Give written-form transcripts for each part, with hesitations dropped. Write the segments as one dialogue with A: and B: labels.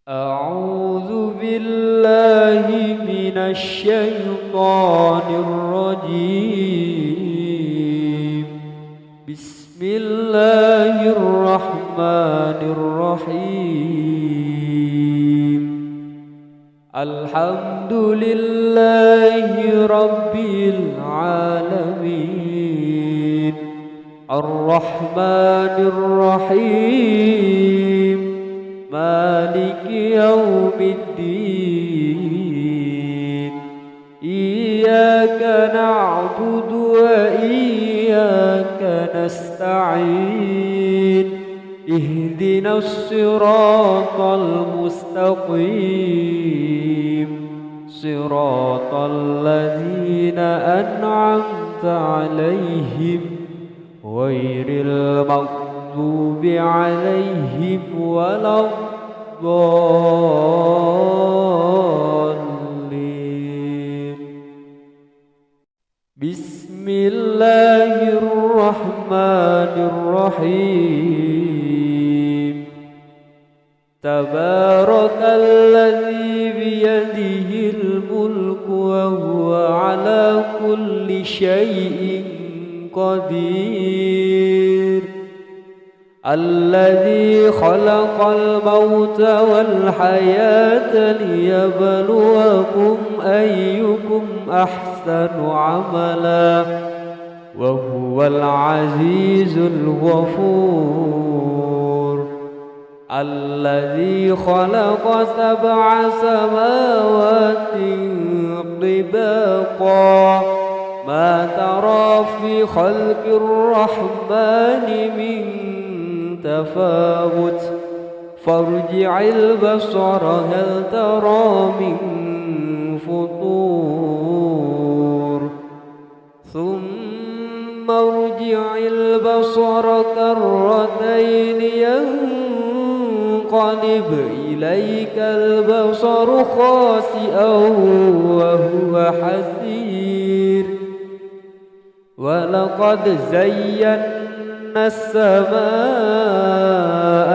A: أعوذ بالله من الشيطان الرجيم. بسم الله الرحمن الرحيم. الحمد لله رب العالمين، الرحمن الرحيم، مالك يوم الدين. إياك نعبد وإياك نستعين. اهدنا الصراط المستقيم، صراط الذين أنعمت عليهم غير المغضوب عليهم ولا الضالين. بسم الله الرحمن الرحيم. تبارك الذي بيده الملك وهو على كل شيء قدير. الذي خلق الموت والحياة ليبلوكم أيكم أحسن عملا وهو العزيز الغفور. الذي خلق 7 سماوات طباقا ما ترى في خلق الرحمن من تفاوت فارجع البصر هل ترى من فطور ثم ارجع البصر كرتين ينقلب إليك البصر خاسئا وهو حسير. ولقد زينا السماء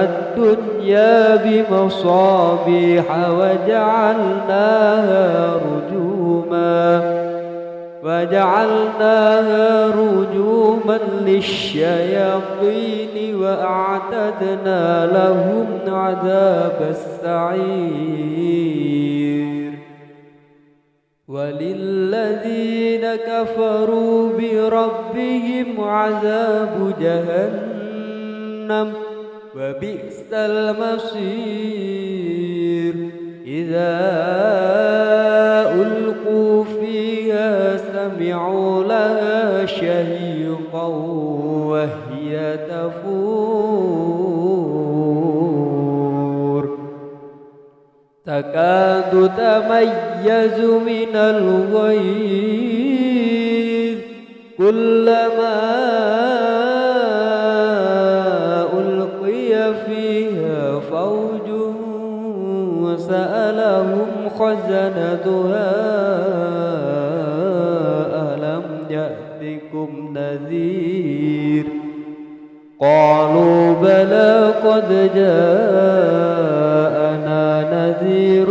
A: الدنيا بمصابيح وجعلناها رجوما للشياطين وأعتدنا لهم عذاب السعير. وللذين كفروا بربهم عذاب جهنم وبئس المصير. إذا ألقوا فيها سمعوا لها شهيقا وهي تفور تكاد تميز من الغيظ كلما ألقي فيها فوج سألهم خزنتها ألم يأتكم نذير قالوا بلى قد جاءنا نذير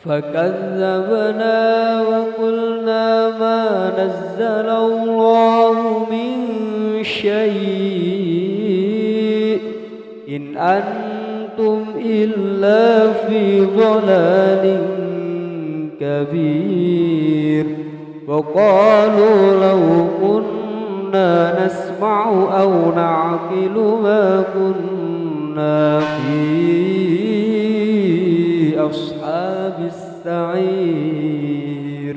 A: فكذبنا وقلنا ما نزل الله من شيء إن أنتم إلا في ضلال كبير. وقالوا لو كنا نسمع أو نعقل ما كنا في أصحاب السعير.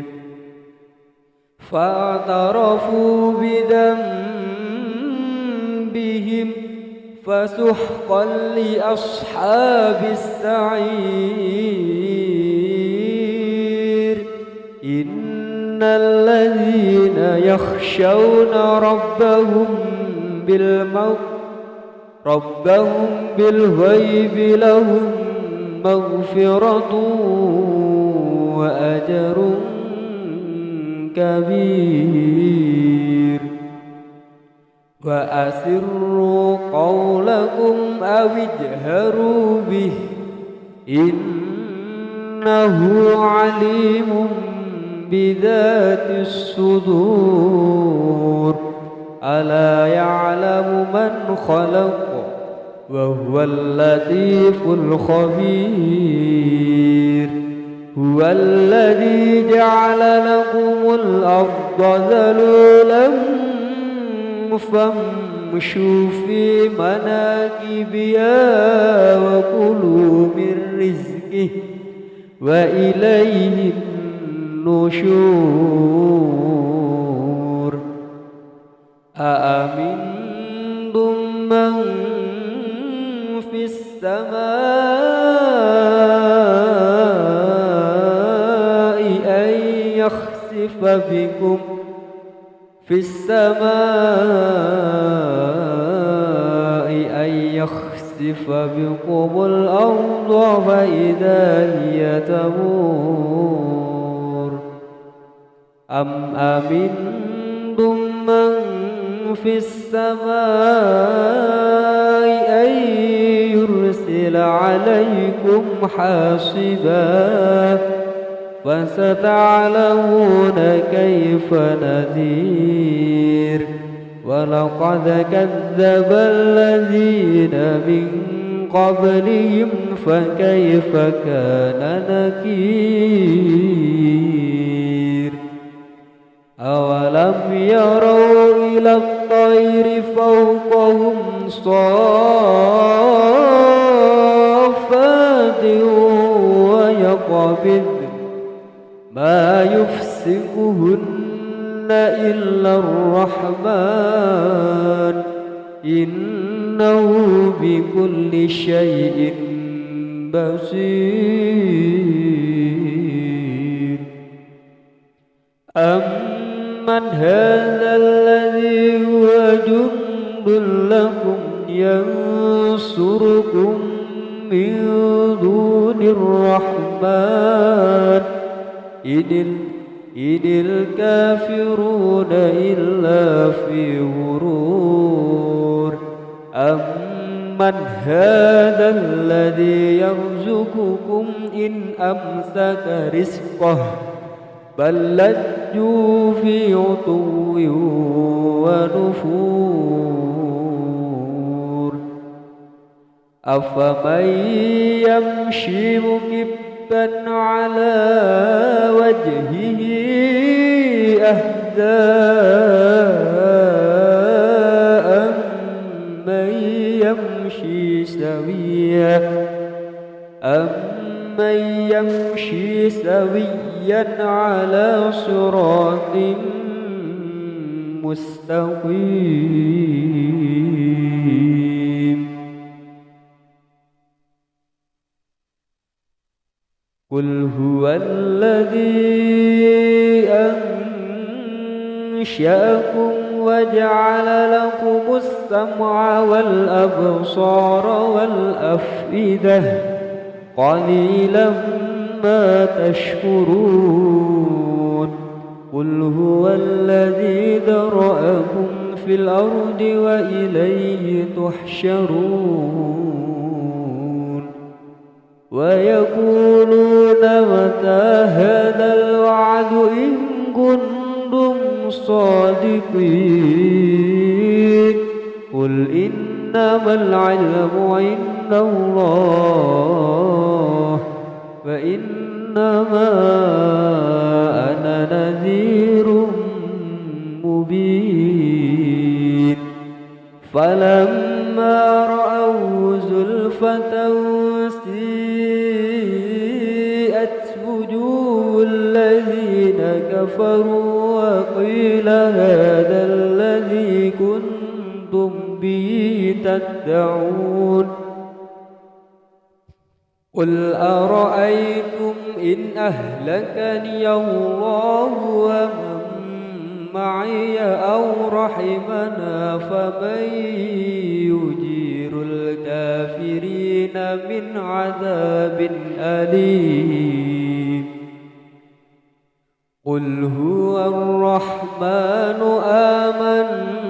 A: فاعترفوا بذنبهم فسحقا لأصحاب السعير. إن الذين يخشون ربهم بالغيب لهم مغفرة وأجر كبير. فأسروا قولكم أو اجهروا به إنه عليم بذات الصدور ألا يعلم من خلق وهو اللطيف الخبير هو الذي جعل لكم الأرض ذلولا فامشوا في مناكبها وكلوا من رزقه وإليه النشور أأمنتم من في السماء أن يخسف بكم الأرض فإذا هي تمور أم أمنتم من في السماء أن يرسل عليكم حاصبا فستعلمون كيف نذير ولقد كذب الذين من قبلهم فكيف كان نكير أولم يروا إلى الطير فوقهم صافات ويقبض ما يفسقهن إلا الرحمن إنه بكل شيء بصير أمن هذا الذي هو جند لكم ينصركم من دون الرحمن إن الكافرون إلا في غرور أمن هذا الذي يرزقكم إن أمسك رزقه بل لجوا في عتو ونفور أفمن يمشي مكبا على وجهه أهدى أمن يمشي سويا على صراط مستقيم قل هو الذي أنشأكم وجعل لكم السمع والأبصار والأفئدة قليلا ما تشكرون قل هو الذي ذرأكم في الأرض وإليه تحشرون ويقولون متى هذا الوعد إن كنتم صادقين قل إنما العلم عند الله فإنما أنا نذير مبين فلما رأوا زلفة سيئت وجوه الذين كفروا وقيل هذا الذي كنتم به تدعون قل أرأيتم إن أهلكني الله ومن معي أو رحمنا فمن يجير الكافرين من عذاب أليم قل هو الرحمن آمنا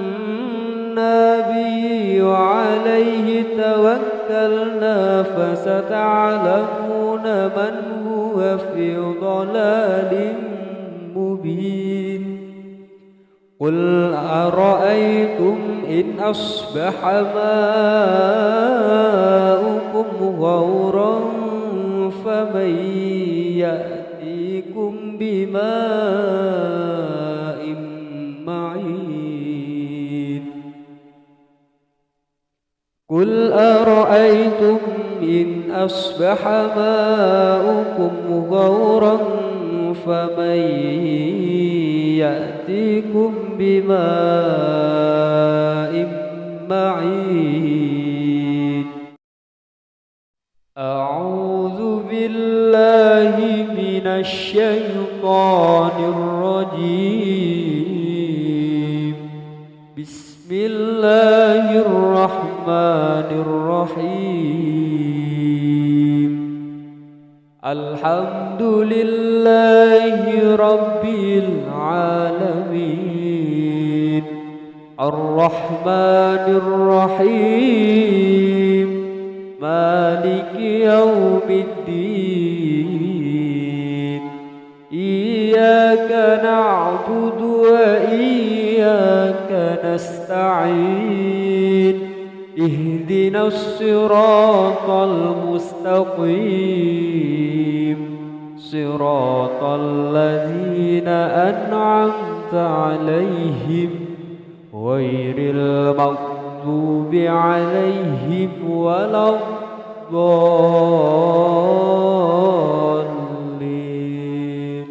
A: الذي وعليه توكلنا فستعلمون من هو في ضلال مبين قل أرأيتم إن أصبح ماؤكم غورا فمن يأتيكم بماء معين قل أرأيتم إن أصبح ماؤكم غورا فمن يأتيكم بماء معين أعوذ بالله من الشيطان الرجيم بسم الله الرحمن الرحيم الحمد لله رب العالمين الرحمن الرحيم مالك يوم الدين إياك نعبد وإياك نستعين اهدنا الصراط المستقيم صراط الذين أنعمت عليهم غير المغضوب عليهم ولا الضالين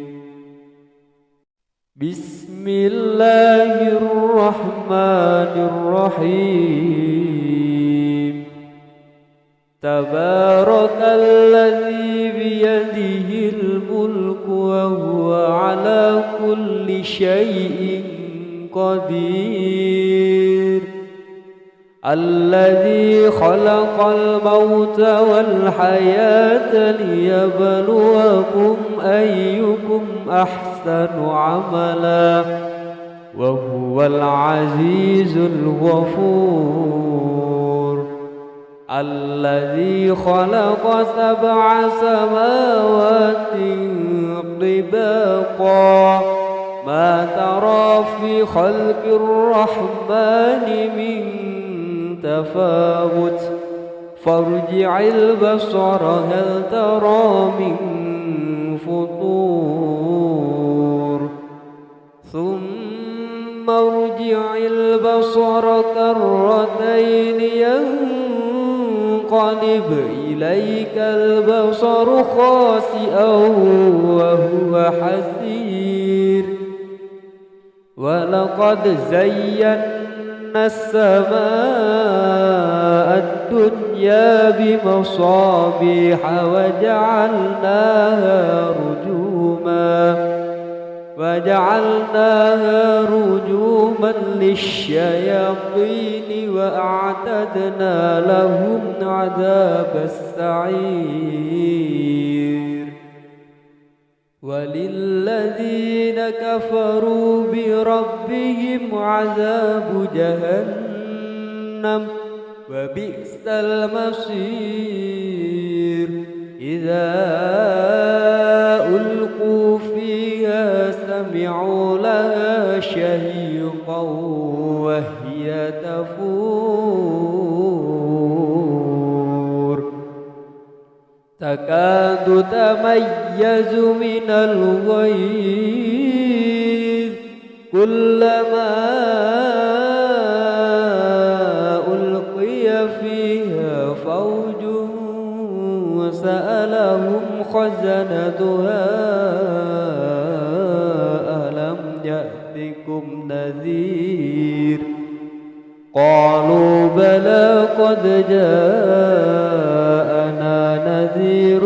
A: بسم الله الرحمن الرحيم تبارك الذي بيده الملك وهو على كل شيء قدير الذي خلق الموت والحياة ليبلوكم أيكم أحسن عملا وهو العزيز الغفور الذي خلق 7 سماوات طباقا ما ترى في خلق الرحمن من تفاوت فارجع البصر هل ترى من فطور ثم ارجع البصر كرتين ينقلب إليك البصر خاسئا وهو حسير ولقد زينا السماء الدنيا بمصابيح وجعلناها رجوما للشياطين وأعتدنا لهم عذاب السعير وللذين كفروا بربهم عذاب جهنم وبئس المصير إذا ألقوا فيها سمعوا لها شهيقا وهي تفور تكاد تميز من الغيظ كلما ألقي فيها فوج سألهم خزنتها ألم يأتكم نذير قالوا بلى قد جاءنا نذير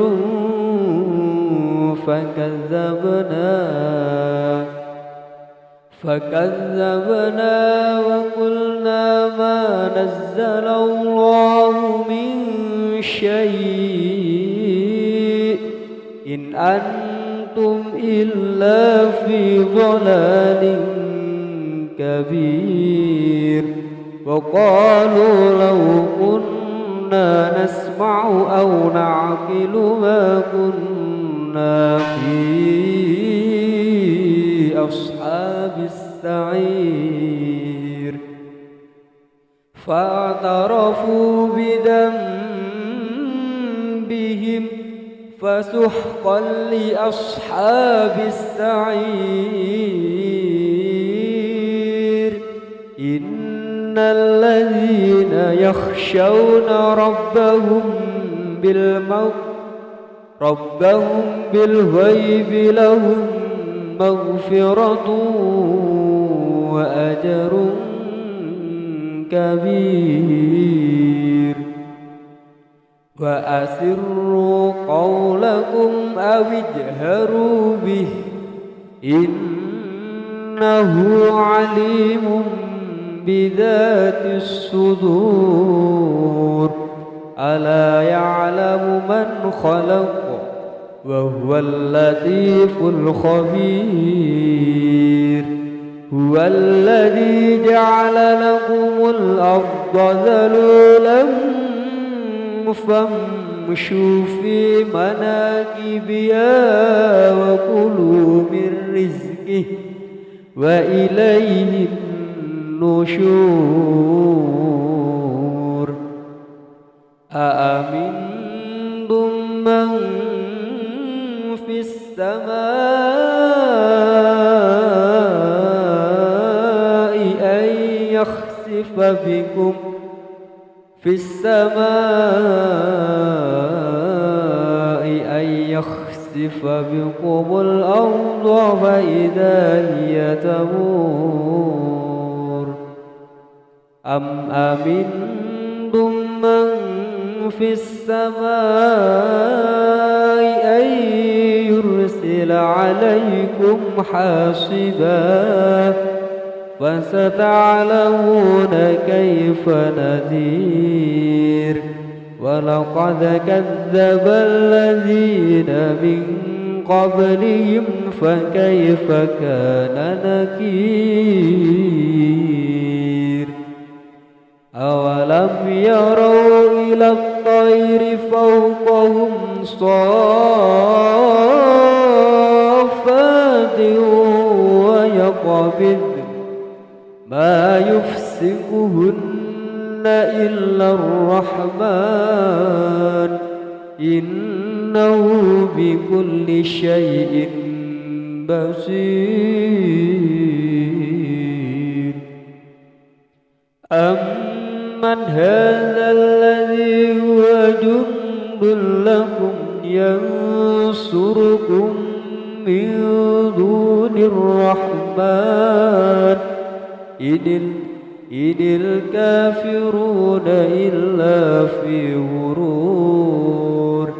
A: فكذبنا وقلنا ما نزل الله من شيء إن أنتم إلا في ضلال كبير وقالوا لو كنا نسمع أو نعقل ما كنا في أصحاب السعير فاعترفوا بذنبهم فسحقا لأصحاب السعير إن الذين يخشون ربهم بالغيب لهم مغفرة وأجر كبير وأسروا قولكم أو اجهروا به إنه عليم بذات الصدور ألا يعلم من خلق وهو اللطيف الخبير هو الذي جعل لكم الأرض ذلولا فامشوا في مناكبها وكلوا من رزقه وإليه النشور أأمنتم من في السماء أن يخسف بكم الأرض فإذا هي تمور أم أمنتم من في السماء أن يرسل عليكم حاصبا فستعلمون كيف نذير ولقد كذب الذين من قبلهم فكيف كان نكير أولم يروا إلى الطير فوقهم صافات ويقبض ما يفسقهن إلا الرحمن إنه بكل شيء بصير أمن هذا الذي هو جند لكم ينصركم من دون الرحمن إن الكافرون إلا في غرور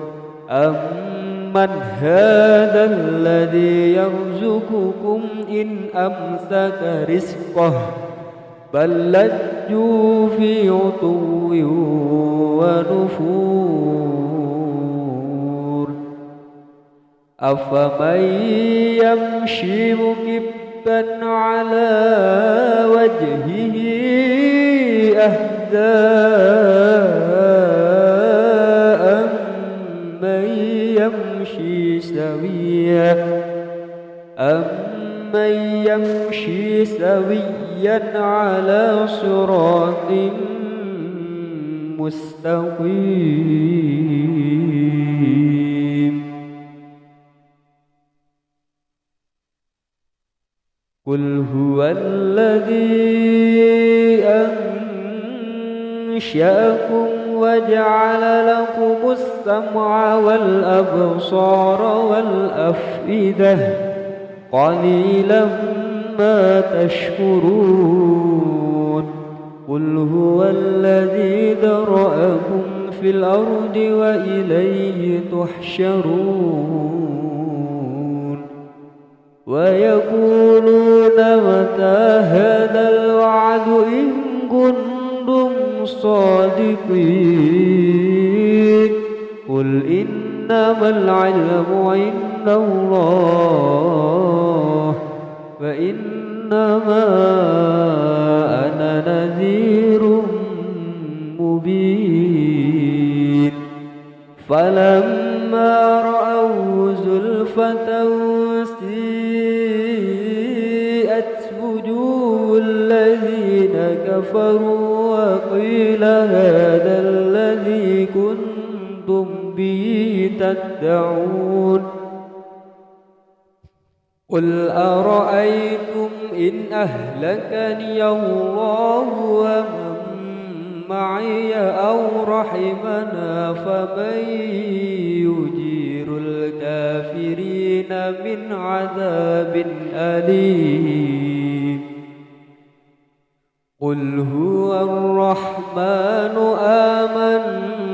A: أمن هذا الذي يرزقكم إن أمسك رزقه بل لجوا في عتو ونفور أفمن يمشي مكبا على وجهه أهدى أمن يمشي سويا على صراط مستقيم قل هو الذي أنشأكم وجعل لكم السمع والأبصار والأفئدة قليلا ما تشكرون قل هو الذي ذرأكم في الأرض وإليه تحشرون ويقولون متى هذا الوعد إن كنتم صادقين قل إنما العلم عند الله وإن إنما أنا نذير مبين فلما رأوا زلفة سيئت وجوه الذين كفروا وقيل هذا الذي كنتم به تدعون قل أرأيتم إن أهلكني الله ومن معي أو رحمنا فمن يجير الكافرين من عذاب أليم قل هو الرحمن آمنا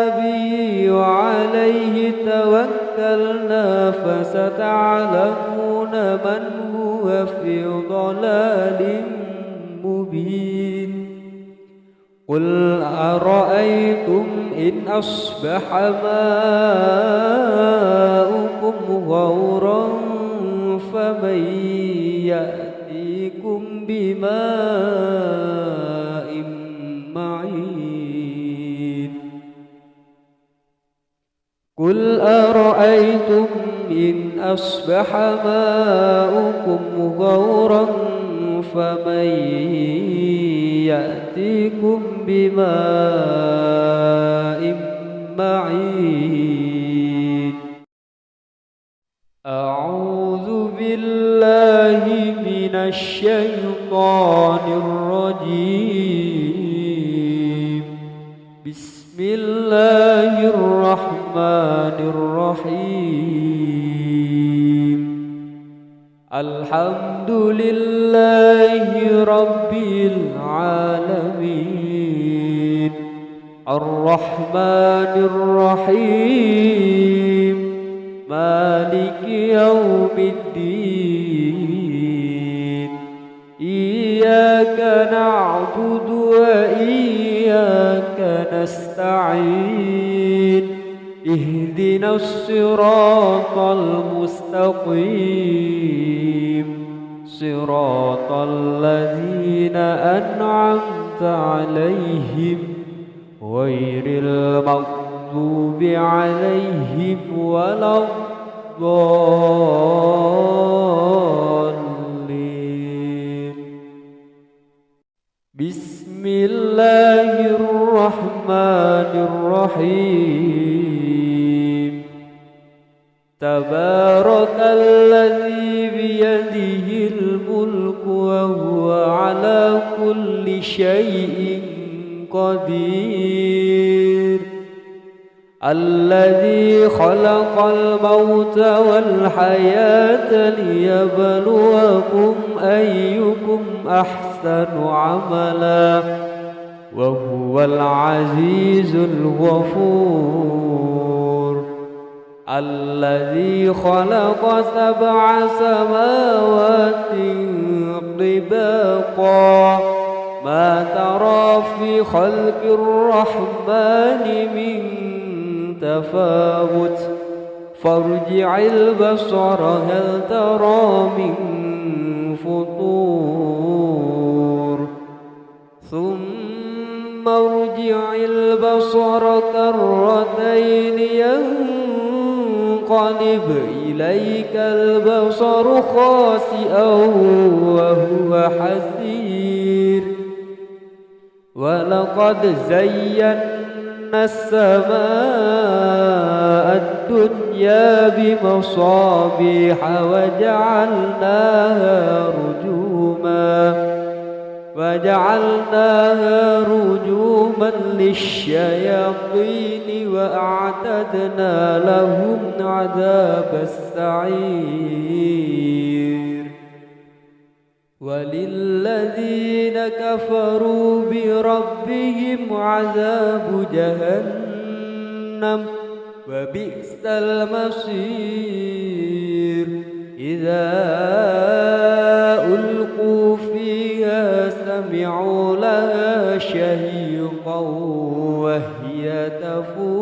A: به وعليه توكلنا فستعلمون من هو في ضلال مبين قل أرأيتم إن أصبح ماؤكم غورا فمن يأتيكم بماء معين قل أرأيتم إن أصبح ماؤكم غورا فمن يأتيكم بماء معين أعوذ بالله من الشيطان الرجيم بسم الله الرحمن الرحيم الحمد لله رب العالمين الرحمن الرحيم مالك يوم الدين إياك نعبد وإياك نستعين اهدنا الصراط المستقيم صراط الذين أنعمت عليهم غير المغضوب عليهم ولا الضالين بسم الله الرحمن الرحيم تبارك الذي بيده الملك وهو على كل شيء قدير الذي خلق الموت والحياة ليبلوكم أيكم أحسن عملا وهو العزيز الغفور الذي خلق 7 سماوات طباقا ما ترى في خلق الرحمن من تفاوت فارجع البصر هل ترى من فطور ثم ارجع البصر كرتين ينقلب إليك البصر خاسئا وهو حسير ولقد زينا السماء الدنيا بمصابيح وجعلناها رجوما للشياطين وأعتدنا لهم عذاب السعير وللذين كفروا بربهم عذاب جهنم وبئس المصير إذا ألقوا فيها سمعوا لها شهيقا وهي تفور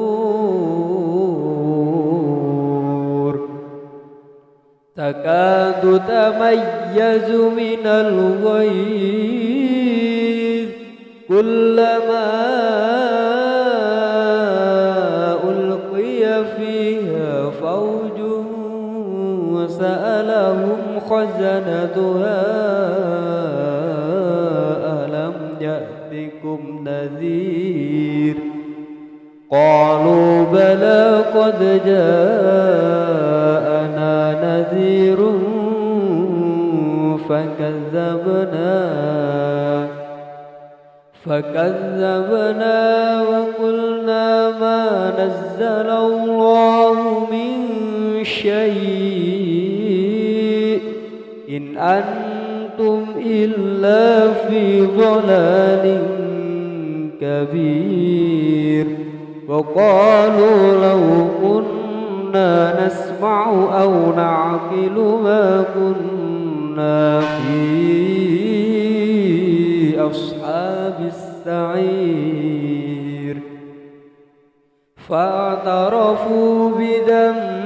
A: تكاد تميز من الغيظ كلما ألقي فيها فوج سألهم خزنتها ألم يأتكم نذير قالوا بلى قد جاءنا نذير فكذبنا وقلنا ما نزل الله من شيء إن أنتم إلا في ضلال كبير وقالوا لو كنا نسمع أو نعقل ما كنا في أصحاب السعير فاعترفوا بذنبهم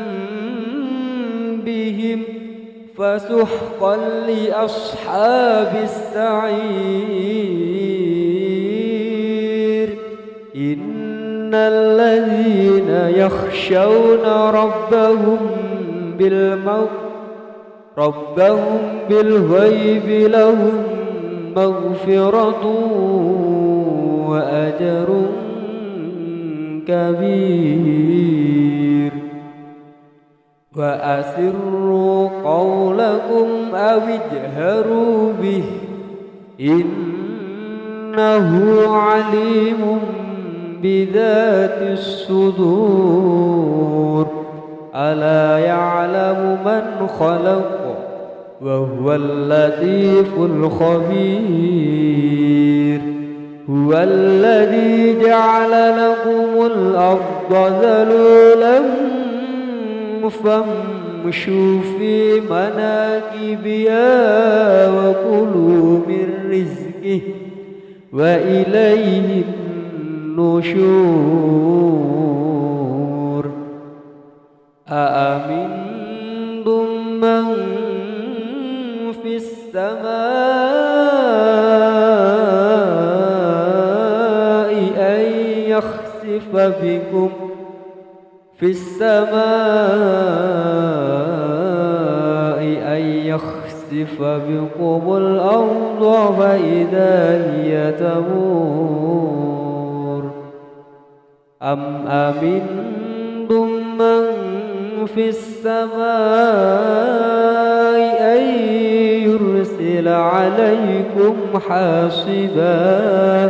A: فسحقا لأصحاب السعير إن الذين يخشون ربهم بالغيب لهم مغفرة وأجر كبير وأسروا قولكم أو اجهروا به إنه عليم بذات الصدور ألا يعلم من خلق وهو اللطيف الخبير هو الذي جعل لكم الأرض ذلولا فامشوا في مناكبها وكلوا من رزقه وإليه النشور أأمنتم من في السماء أن يخسف بكم الأرض فإذا هي تمور أم أمنتم من في السماء أن يرسل عليكم حاصبا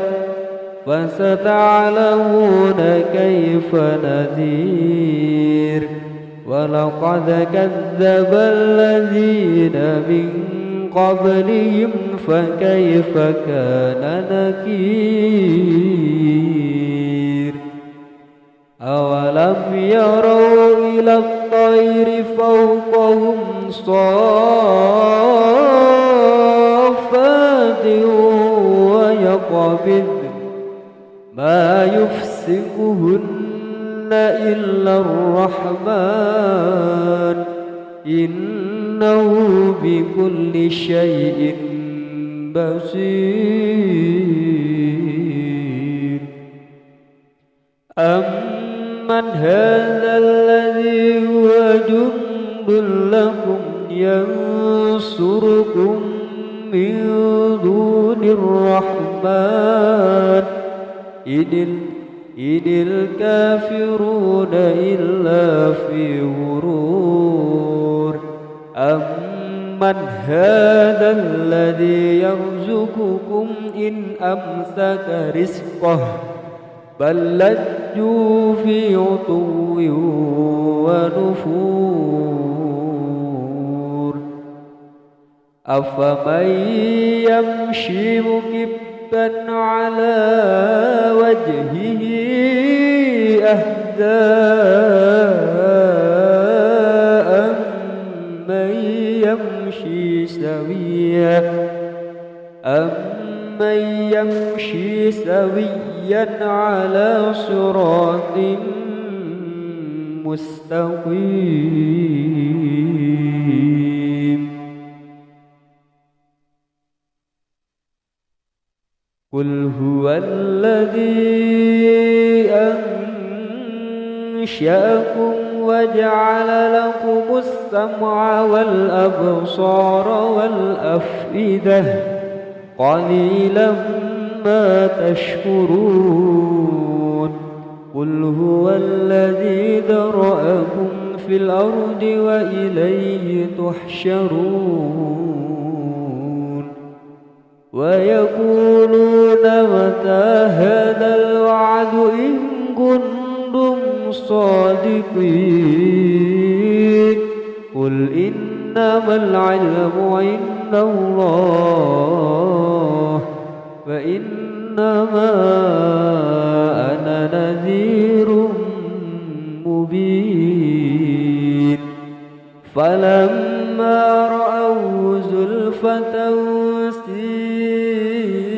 A: فستعلمون كيف نذير ولقد كذب الذين من قبلهم فكيف كان نكير أولم يروا إلى الطير فوقهم صافات ويقبض ما يفسقهن إلا الرحمن إنه بكل شيء بصير أمن هذا الذي هو جند لكم ينصركم من دون الرحمن إن الكافرون إلا في غرور أمن هذا الذي يرزقكم إن أمسك رزقه بل لجوا في عتو ونفور أفمن يمشي مكبا على وجهه أهدى أمن يمشي سويا على صراط مستقيم قل هو الذي أنشأكم وجعل لكم السمع والأبصار والأفئدة قليلا ما تشكرون قل هو الذي ذرأكم في الأرض وإليه تحشرون ويقولون متى هذا الوعد إن كنتم صادقين قل إنما العلم عند الله فإنما أنا نذير مبين فلما رأوا زلفة سيئت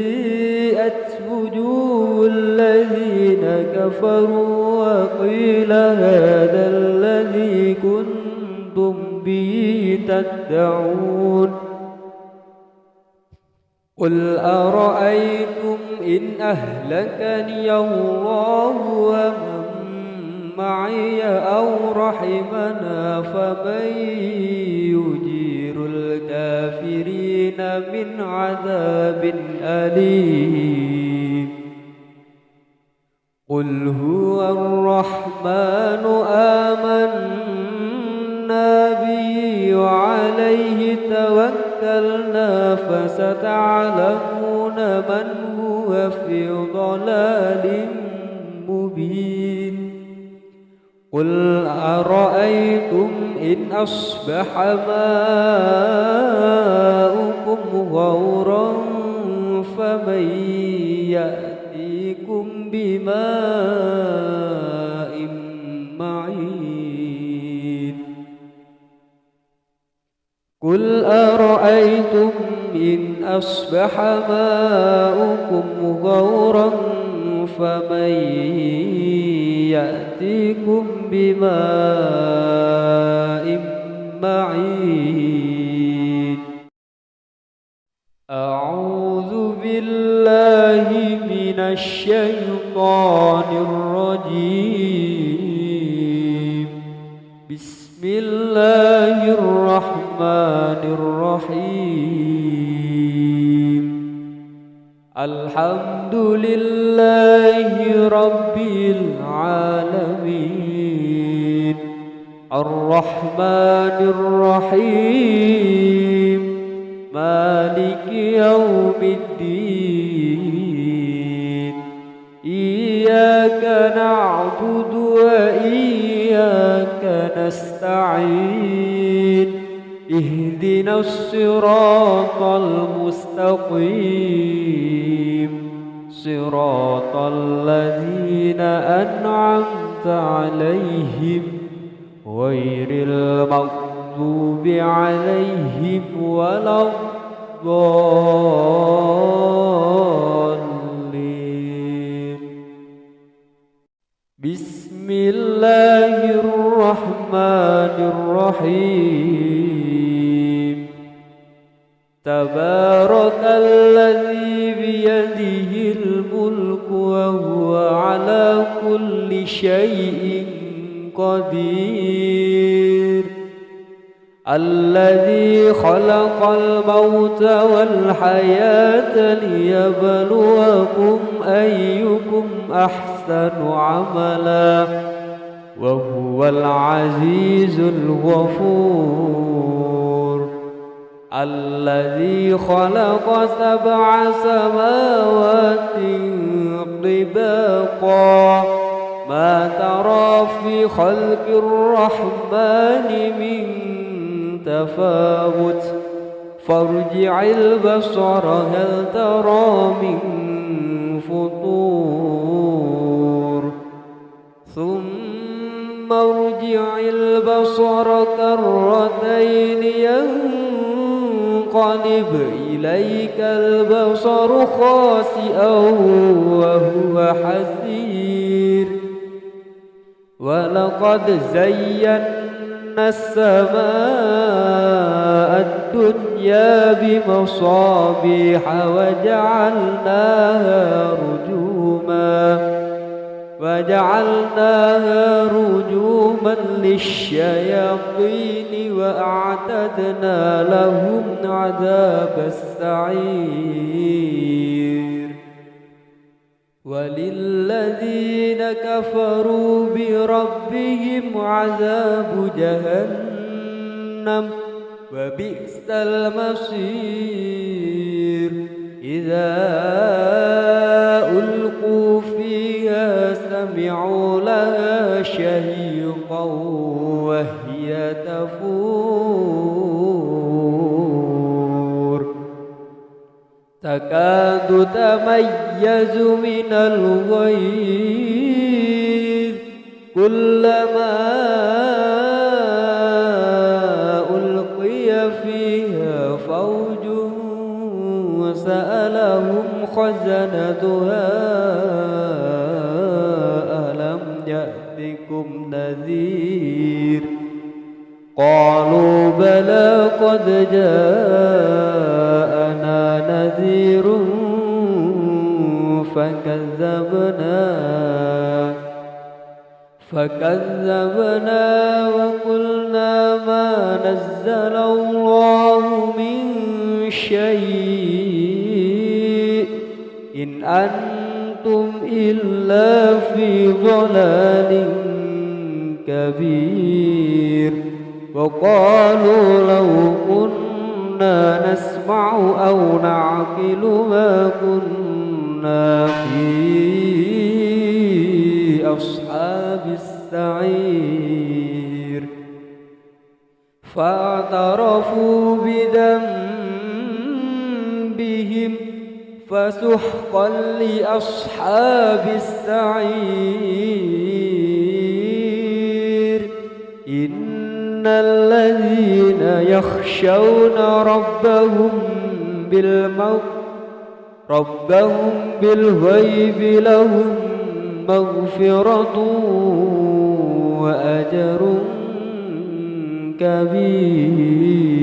A: وجوه الذين كفروا وقيل هذا الذي كنتم به تدعون قل أرأيتم إن أهلكني الله ومن معي أو رحمنا فمن يجير الكافرين من عذاب أليم قل هو الرحمن آمنا به وعليه توكلنا فستعلمون من هو في ضلال مبين قل أرأيتم إن أصبح ماؤكم غورا فمن يأتيكم بماء معين قل أرأيتم إن أصبح ماؤكم غورا فمن يأتيكم بماء معين أعوذ بالله من الشيطان الرجيم بسم الله الرحمن الرحيم الحمد لله رب العالمين الرحمن الرحيم مالك يوم الدين إياك نعبد وإياك نستعين اهدنا الصراط المستقيم صراط الذين أنعمت عليهم غير المغضوب عليهم ولا الضالين بسم الله الرحمن الرحيم تبارك الذي بيده الملك وهو على كل شيء قدير الذي خلق الموت والحياة ليبلوكم أيكم أحسن عملا وهو العزيز الغفور الذي خلق 7 سماوات طباقا ما ترى في خلق الرحمن من تفاوت فارجع البصر هل ترى من فطور ثم ارجع البصر كرتين ينقلب إليك البصر خاسئا وهو حسير ولقد زينا السماء الدنيا بمصابيح وجعلناها رجوما للشياطين وأعتدنا لهم عذاب السعير وللذين كفروا بربهم عذاب جهنم وبئس المصير إذا ألقوا فيها سمعوا لها شهيقا وهي تفور تكاد تميز من الغيظ كلما ألقي فيها فوج سألهم خزنتها ألم يأتكم نذير قالوا بلى قد جاءنا نذير فكذبنا وقلنا ما نزل الله من شيء إن أنتم إلا في ضلال كبير وقالوا لو كنا نسمع أو نعقل ما كنا في أصحاب السعير فاعترفوا بذنبهم فسحقا لأصحاب السعير إن الذين يخشون ربهم بالغيب لهم مغفرة وأجر كبير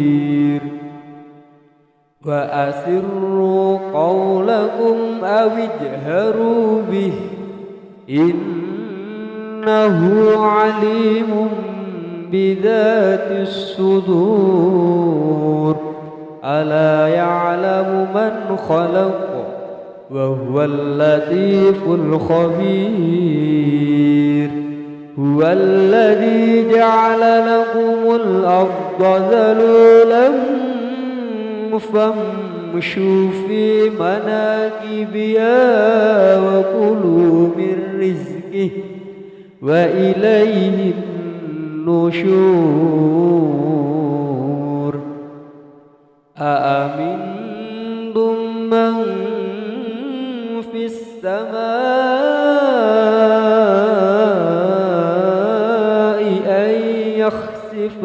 A: وأسروا قولكم أو اجهروا به إنه عليم بذات الصدور ألا يعلم من خلق وهو اللطيف الخبير هو الذي جعل لكم الأرض ذلولا فامشوا في مناكبها وكلوا من رزقه وإليه النشور أأمنتم من في السماء أن يخسف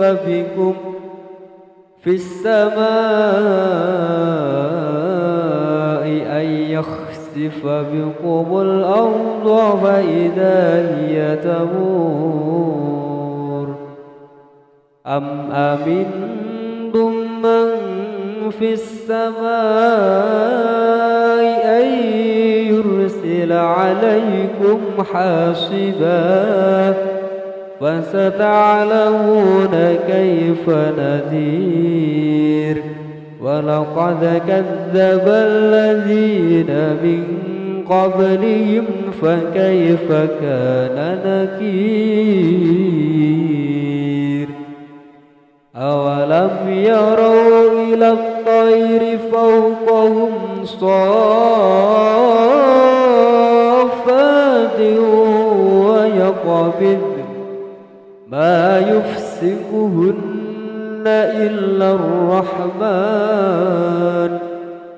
A: بكم الأرض فإذا هي تمور أم أمنتم من في السماء أن يرسل عليكم حاصبا فستعلمون كيف نذير ولقد كذب الذين من قبلهم فكيف كان نكير أولم يروا إلى الطير فوقهم صافات ويقبض ما يفسقهن إلا الرحمن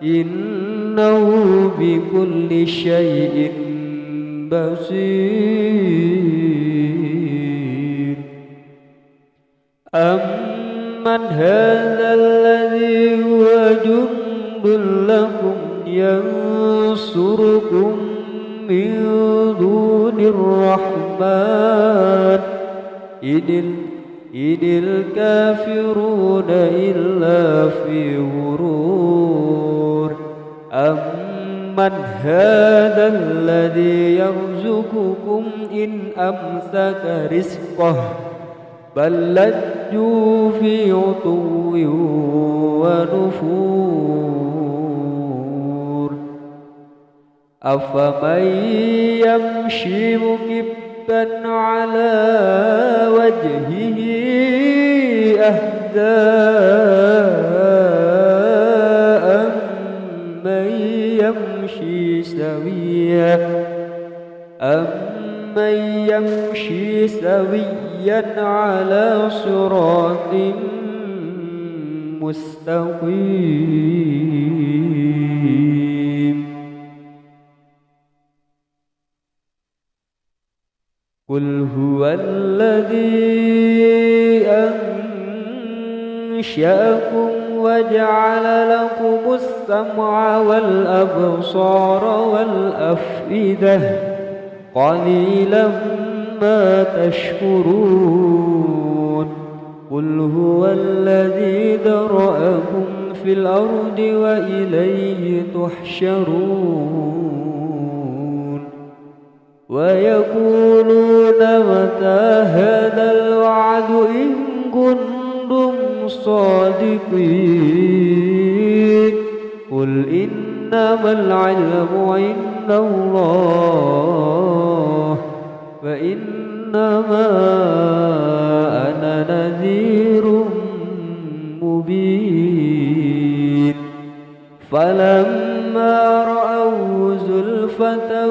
A: إنه بكل شيء بصير أمن هذا الذي هو جند لكم ينصركم من دون الرحمن الرحمن إن الكافرون إلا في غرور أمن هذا الذي يرزقكم إن أمسك رزقه بل لجوا في عتو ونفور أفمن يمشي مكبا على وجهه أهدى أمن يمشي سويا على صراط مستقيم قل هو الذي أنشأكم وجعل لكم السمع والأبصار والأفئدة قليلا ما تشكرون قل هو الذي ذرأكم في الأرض وإليه تحشرون ويقولون متى هذا الوعد إن كنتم صادقين قل إنما العلم عند الله فإنما أنا نذير مبين فلما رأوا زلفة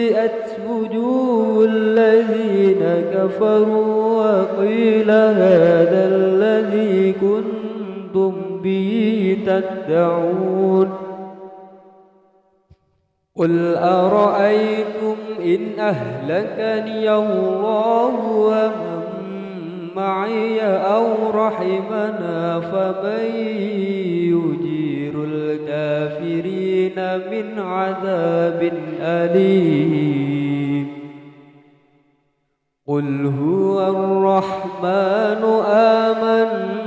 A: سيئت وجوه الذين كفروا وقيل هذا الذي كنتم به تدعون قل أرأيتم إن أهلكني الله ومن معي أو رحمنا فمن يجير الكافرين من عذاب أليم قل هو الرحمن آمنا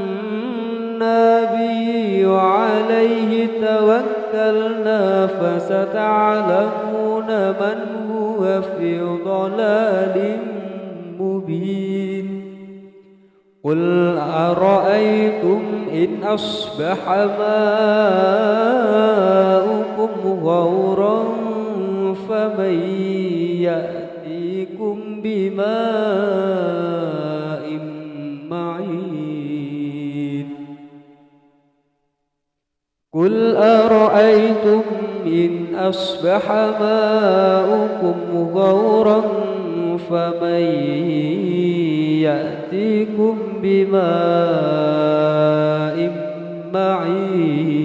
A: به وعليه توكلنا فستعلمون من هو في ضلال مبين قل أرأيتم إن أصبح ماؤكم غورا فمن يأتيكم بماء معين قل أرأيتم إن أصبح ماؤكم غورا فمن يأتيكم بماء معين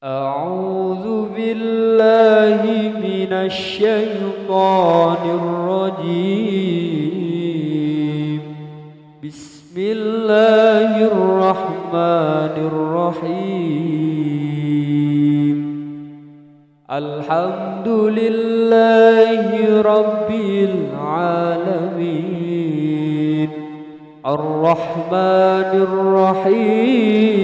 A: أعوذ بالله من الشيطان الرجيم بسم الله الرحمن الرحيم الحمد لله رب العالمين الرحمن الرحيم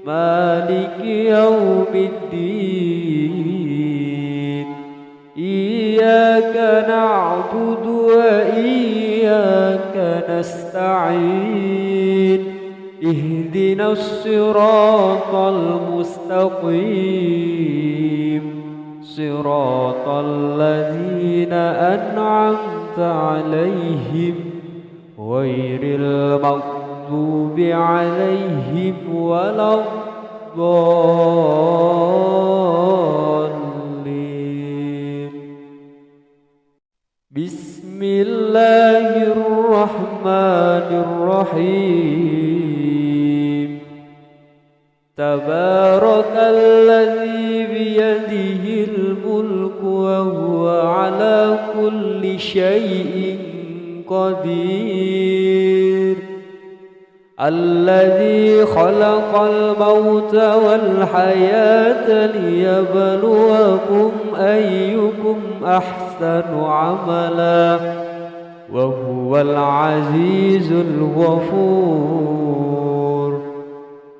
A: مالك يوم الدين إياك نعبد وإياك نستعين اهدنا الصراط المستقيم صراط الذين أنعمت عليهم غير المغضوب عليهم ولا الضالين بسم الله الرحمن الرحيم تبارك الذي بيده الملك وهو على كل شيء قدير الذي خلق الموت والحياة ليبلوكم أيكم أحسن عملا وهو العزيز الغفور.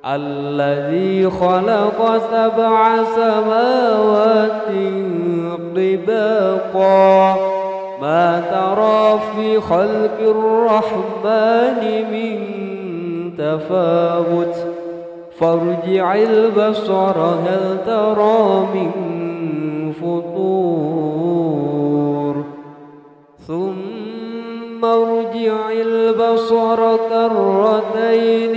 A: الذي خلق 7 سماوات طباقا ما ترى في خلق الرحمن من تفاوت فارجع البصر هل ترى من فطور ثم ارجع البصر كرتين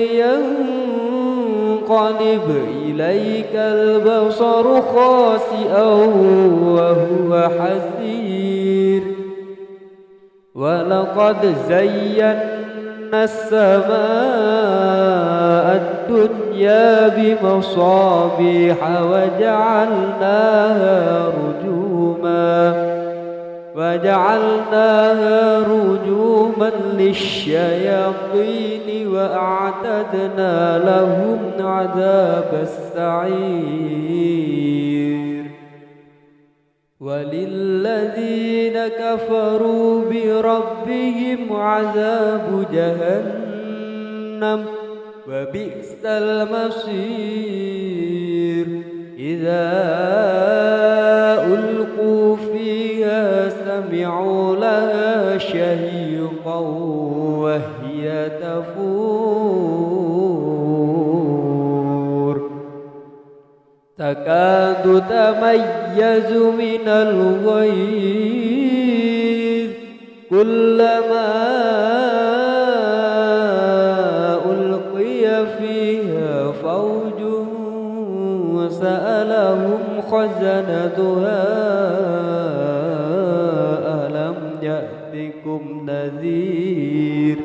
A: ينقلب إليك البصر خاسئا وهو حسير. ولقد زينا السماء الدنيا بمصابيح وجعلناها رجوما للشياطين وأعتدنا لهم عذاب السعير. وللذين كفروا بربهم عذاب جهنم وبئس المصير. إذا ألقوا فيها سمعوا لها شهيقا وهي تفور تكاد تميز من الغيظ كلما ألقي فيها فوج سألهم خزنتها ألم يأتكم نذير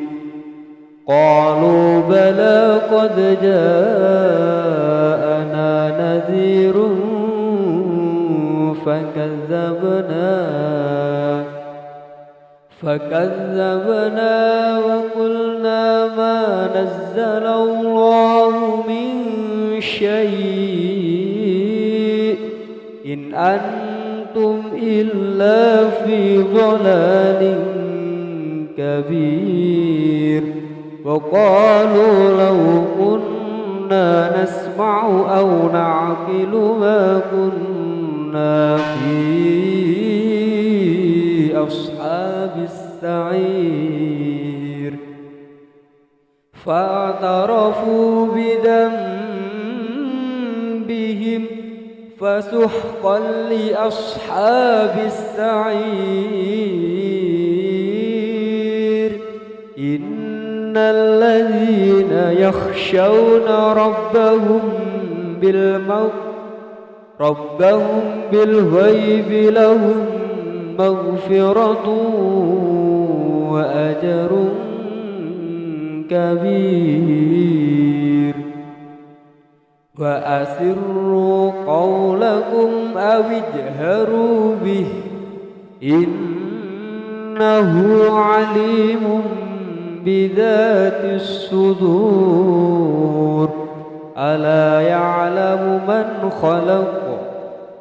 A: قالوا بلى قد جاءنا نذير فكذبنا وقلنا ما نزل الله من شيء إن أنتم إلا في ضلال كبير. وقالوا لو كنا نسمع أو نعقل ما كنا في أصحاب السعير. فاعترفوا بذنبهم فسحقا لأصحاب السعير. إن الذين يخشون ربهم بالغيب لهم مغفرة وأجر كبير. وأسروا قولكم أو اجهروا به إنه عليم بذات الصدور. ألا يعلم من خلق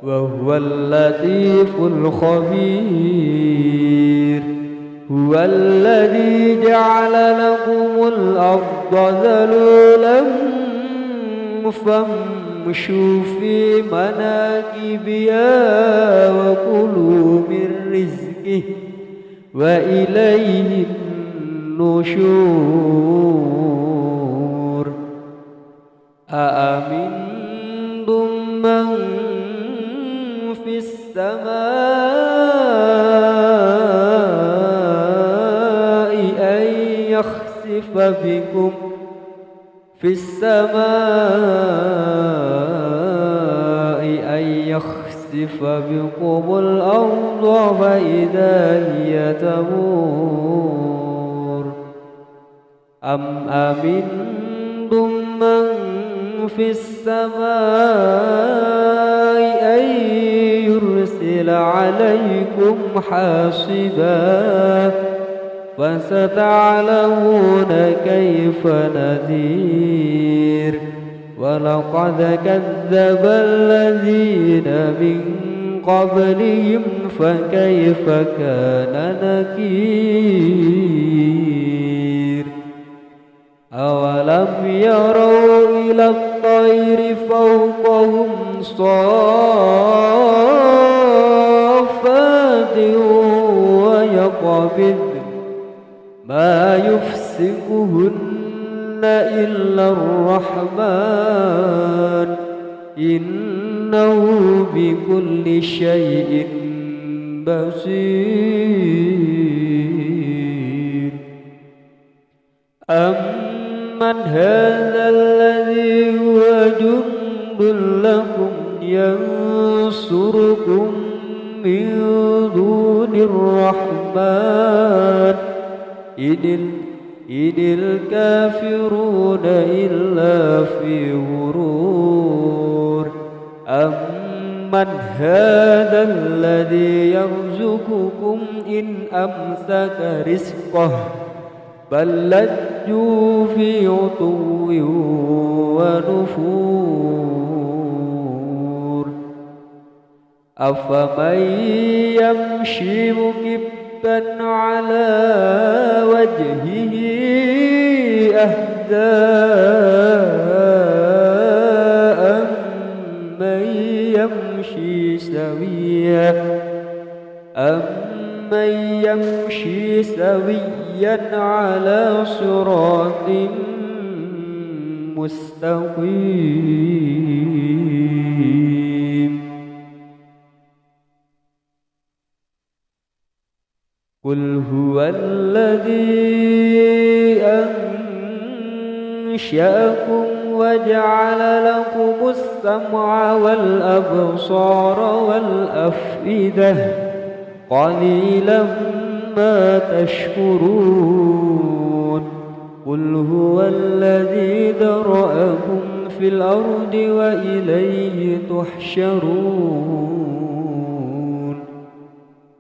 A: وهو اللطيف الخبير. هو الذي جعل لكم الأرض ذلولا فامشوا في مناكبها وكلوا من رزقه وإليه النشور. أأمنتم من في السماء أن يخسف بكم الأرض فإذا هي تمور. أم أمنتم من في السماء أن يرسل عليكم حاصبا فستعلمون كيف نذير ولقد كذب الذين من قبلهم فكيف كان نكير أولم يروا إلى الطير فوقهم صافات ويقبض ما يفسقهن إلا الرحمن إنه بكل شيء بصير أمن هذا الذي هو جند لكم ينصركم من دون الرحمن إن الكافرون إلا في غرور أمن هذا الذي يرزقكم إن أمسك رزقه بل لجوا في عتو ونفور أفمن يمشي مكبا على وجهه أهدى أمن يمشي سويا على صراط مستقيم قل هو الذي أنشأكم وجعل لكم السمع والأبصار والأفئدة قليلا ما تشكرون قل هو الذي ذرأكم في الأرض وإليه تحشرون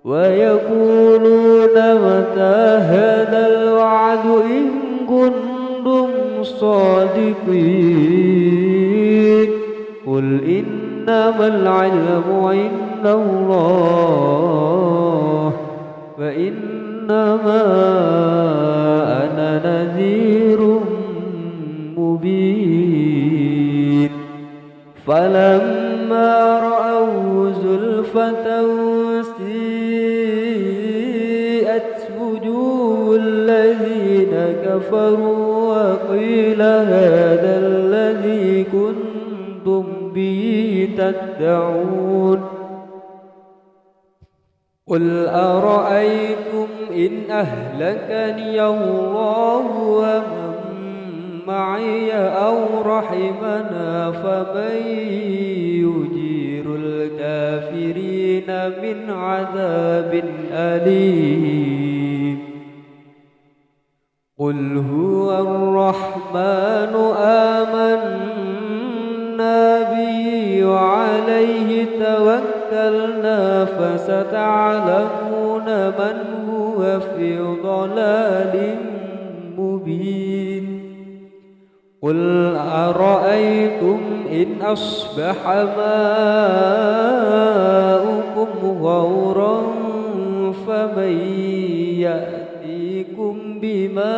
A: ويقولون متى هذا الوعد إن كنتم صادقين قل إنما العلم عند الله فإنما أنا نذير مبين فلما رأوا زلفة سيئت وجوه الذين كفروا وقيل هذا الذي كنتم به تدعون قل أرأيتم إن أهلكني الله ومن معي أو رحمنا فمن يجير الكافرين من عذاب أليم قل هو الرحمن آمنا به وعليه توكلنا فستعلمون من هو في ضلال مبين قل أرأيتم إن أصبح ماؤكم غورا فمن يأتيكم بماء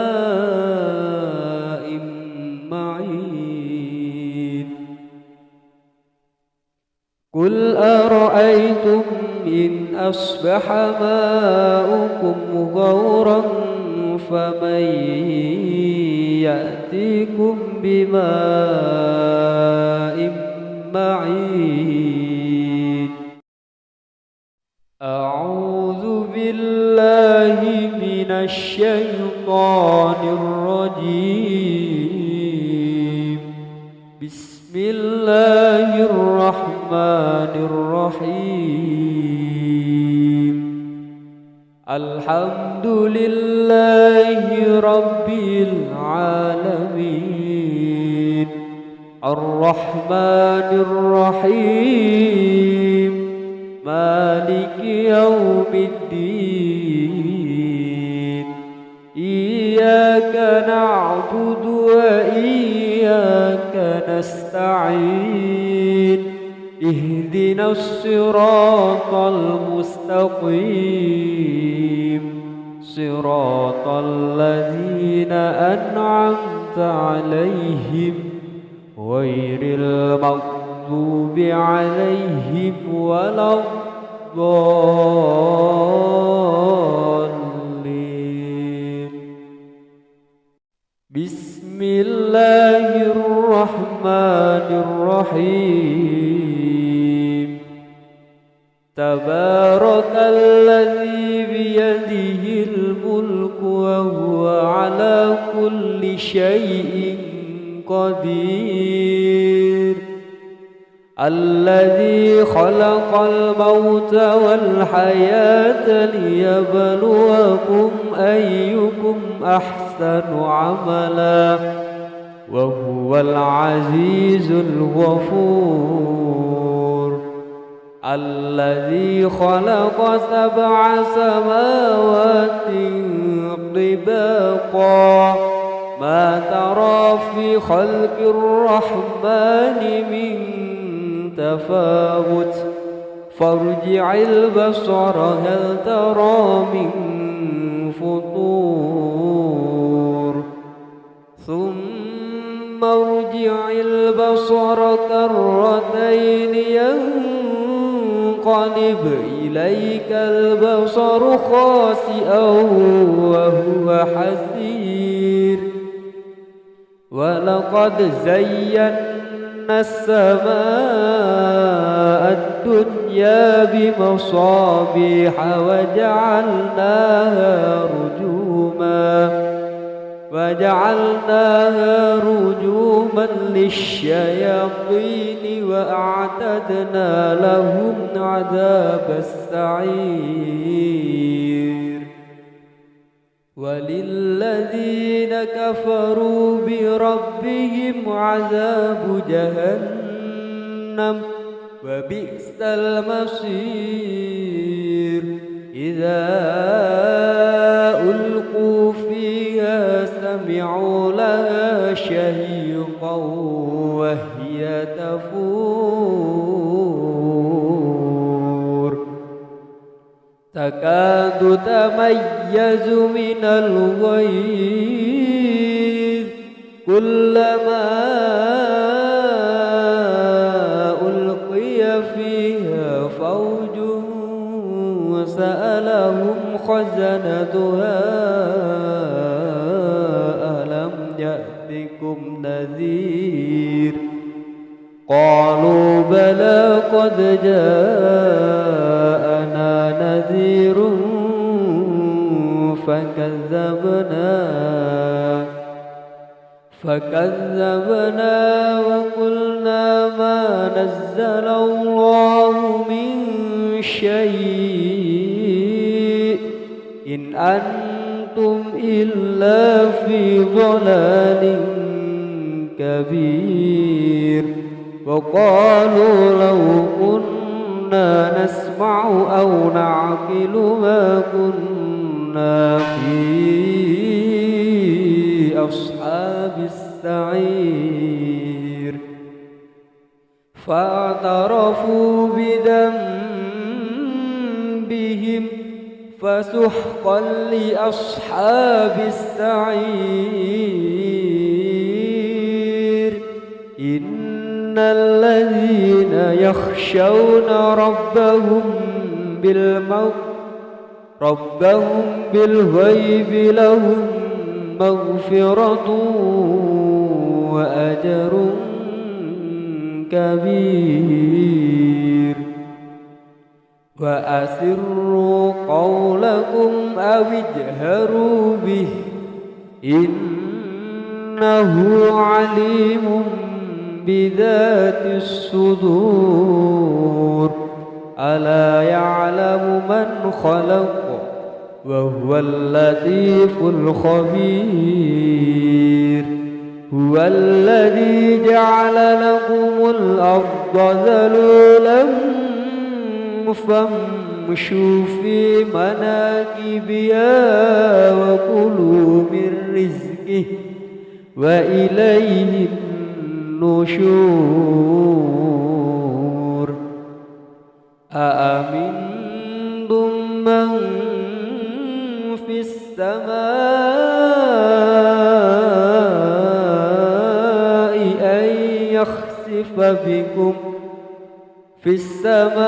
A: معين قل أرأيتم إن أصبح ماؤكم غورا فمن يأتيكم بماء معين أعوذ بالله من الشيطان الرجيم بسم الله الرحمن الرحيم الحمد لله رب العالمين الرحمن الرحيم مالك يوم الدين إياك نعبد وإياك نستعين اهدنا الصراط المستقيم صراط الذين أنعمت عليهم غير المغضوب عليهم ولا الضالين. بسم الله الرحمن الرحيم. تبارك الذي بيده الملك وهو على كل شيء قدير. الذي خلق الموت والحياة ليبلوكم أيكم أحسن عملا وهو العزيز الغفور. الذي خلق 7 سماوات طباقا ما ترى في خلق الرحمن من تفاوت فارجع البصر هل ترى من فطور ثم ارجع البصر كرتين ينقلب إليك البصر خاسئا وهو حسير. ولقد زينا السماء الدنيا بمصابيح وجعلناها رجوما للشياطين وأعتدنا لهم عذاب السعير. وللذين كفروا بربهم عذاب جهنم وبئس المصير. إذا ألقوا فيها سمعوا لها شهيقا وهي تفور تكاد تميز من الغيظ كلما ألقي فيها فوج سألهم خزنتها ألم يأتكم نذير قالوا بلى قد جاءنا نذير فكذبنا وقلنا ما نزل الله من شيء إن أنتم إلا في ضلال كبير. وقالوا لو كنا نسمع أو نعقل ما كنا في أصحاب السعير. فاعترفوا بذنبهم فسحقا لأصحاب السعير. إن الذين يخشون ربهم بالغيب لهم مغفرة وأجر كبير. وأسروا قولكم أو اجهروا به إنه عليم بذات الصدور. ألا يعلم من خلق وهو اللطيف الخبير. هو الذي جعل لكم الأرض ذلولا فامشوا في مناكبها وكلوا من رزقه رزقه وإليه النشور أأمنتم من في السماء أن يخسف بكم في السماء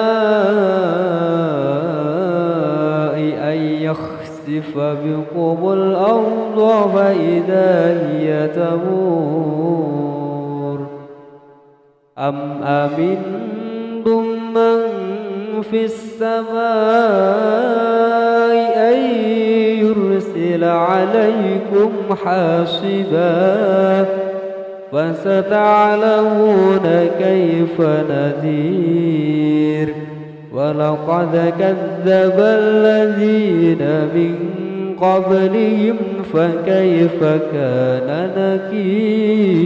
A: أن يخسف بكم الأرض فإذا هي تمور أم أمنتم من في السماء أن يرسل عليكم حاصبا فستعلمون كيف نذير ولقد كذب الذين من قبلهم فكيف كان نكير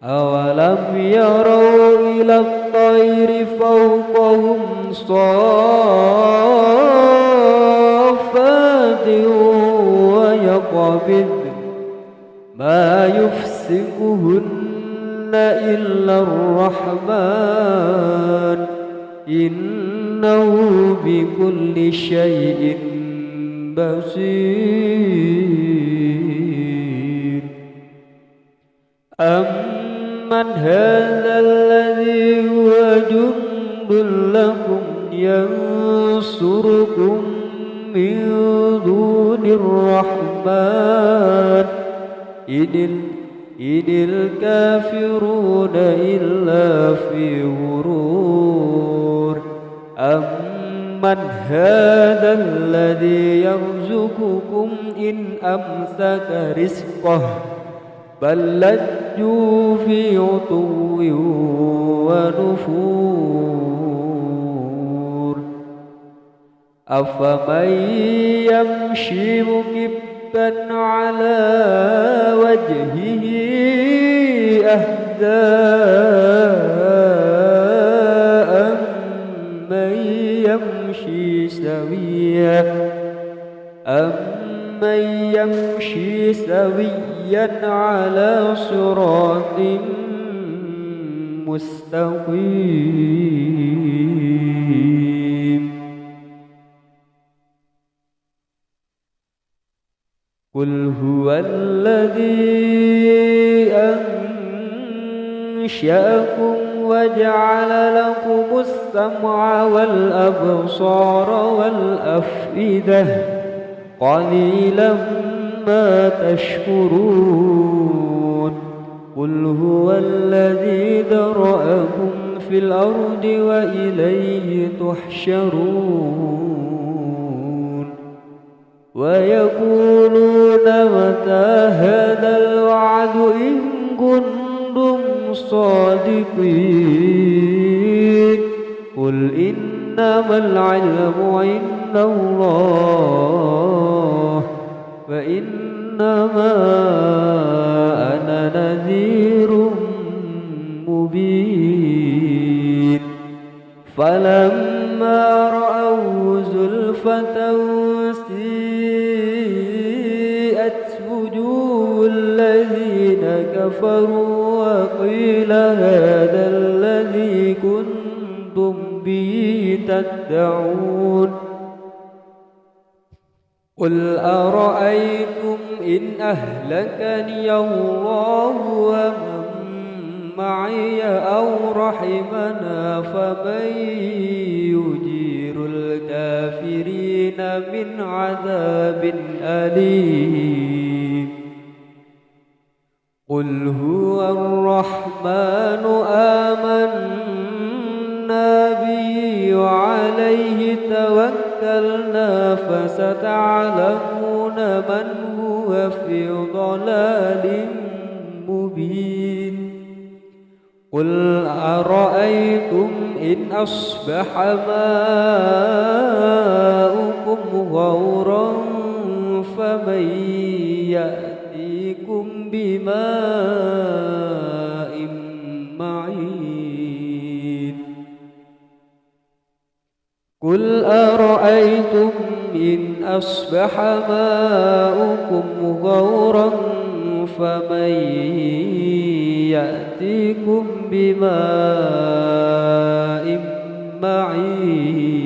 A: أولم يروا إلى الطير فوقهم صافات ويقبض ما يفسقهن إلا الرحمن إنه بكل شيء بصير أمن هذا الذي هو جند لكم ينصركم من دون الرحمن إن الكافرون إلا في غرور أمن هذا الذي يرزقكم إن أمسك رزقه بل لجوا في عتو ونفور أفمن يمشي مكبا على وجهه أهدى أمن يمشي سويا على صراط مستقيم قل هو الذي أنشأكم وجعل لكم السمع والأبصار والأفئدة قليلا ما تشكرون قل هو الذي ذرأكم في الأرض وإليه تحشرون ويقولون متى هذا الوعد إن كنتم صادقين قل إنما العلم عند الله فإنما أنا نذير مبين فلما رأوا زلفة سيئت وجوه الذين كفروا وقيل هذا الذي كنتم به تدعون قل أرأيتم إن أهلكني الله ومن معي أو رحمنا فمن يجير الكافرين من عذاب أليم قل هو الرحمن آمنا به وعليه توكلنا فستعلمون من هو في ضلال مبين قل أرأيتم إن أصبح ماؤكم غورا فمن يأتيكم بماء معين قل أرأيتم إن أصبح ماؤكم غورا فمن يأتيكم بماء معين